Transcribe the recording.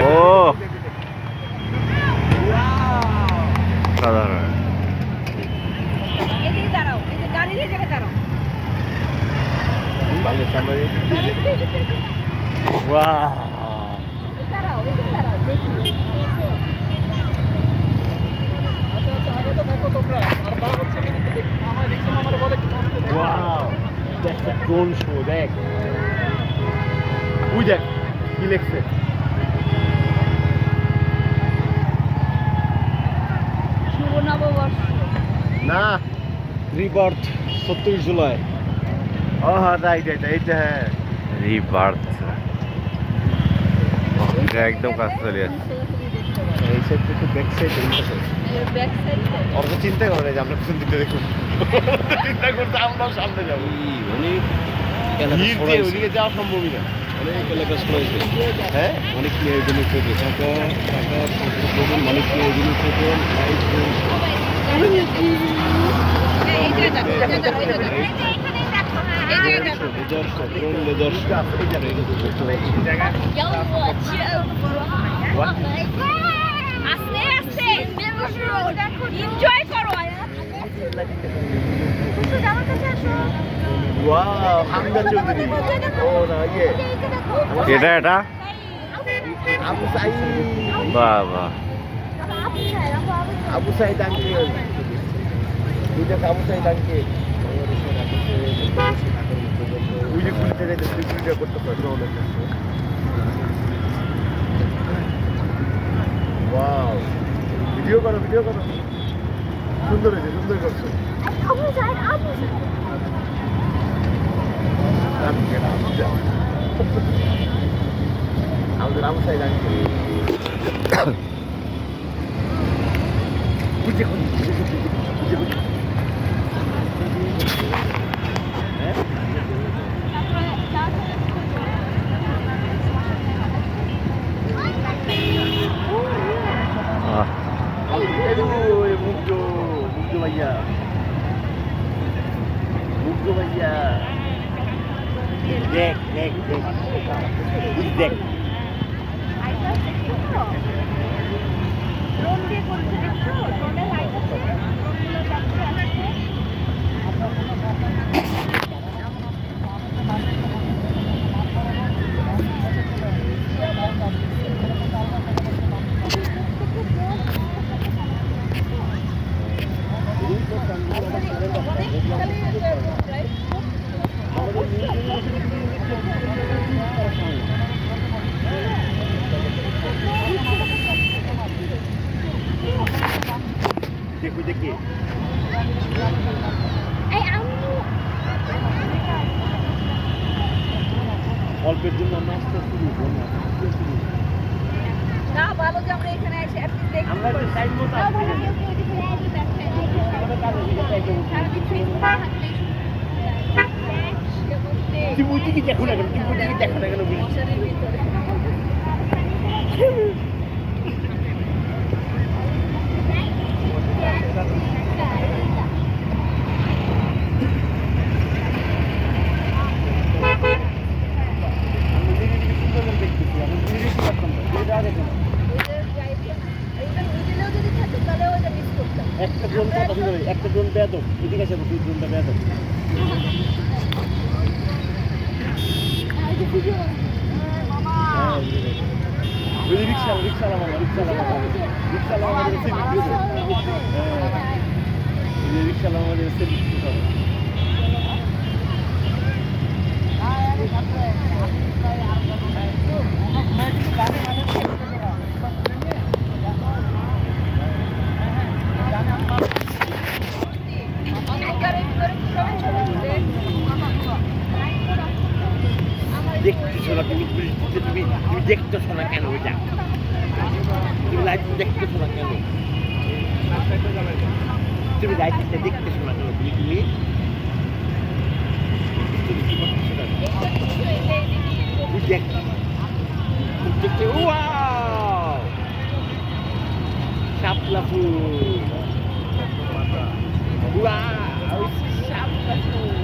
ও সাধারণ drone show দেখ ওই দেখ কি লেখছে শুভ নববর্ষ না রিবার্থ 27 জুলাই ও হ্যাঁ এইটা হ্যাঁ রিবার্থ একদম কাছে চলে যাচ্ছে এই সাইড একটু ব্যাক সাইড অর্ধ চিন্তা করে যে আমরা পিছন দিকে দেখুন চিন্তা করতে আমরাও সামনে যাবো অনেক ওইদিকে যাওয়া সম্ভবই না অনেক এলাকা সরাইছে হ্যাঁ অনেক জিনিস থেকে টাকা অনেক জিনিস থেকে আস্তে আস্তে এনজয় করো ওয়াও হামদা চৌধুরী ও না ইয়ে এটা আবু সাইদ বাহ বাহ আবু সাইদ আঙ্কেল দুইটা আবু সাইদ আঙ্কেল ওই যে খুলতে যাইতে সিকিউরিটি করতে পারবে অনেক ওয়াও ভিডিও করো সুন্দর হয়েছে সুন্দর করছো আমাদের আবু সাইদ আঙ্কেল বুঝে মুগ্ধ ভাইয়া দেখ দেখি অল্পের জন্য আমরা আসতে শুরু না ভালো যে আমরা এখানে এসে আমরা টাইম মতো টিমুটিকে দেখো না কেন একটা ড্রোন বেয়াদব এদিকে আসে দুই ড্রোনটা বেয়াদব রিক্সা দেখতেছো না তুমি দেখতেছো না কেন ওইটা তুমি লাইভ দেখতেছো না কেন তুমি লাইভটা দেখতেছো না কেন তুমি দেখতে ওয়াও শাপলা ফুল ওয়াও শাপলা ফুল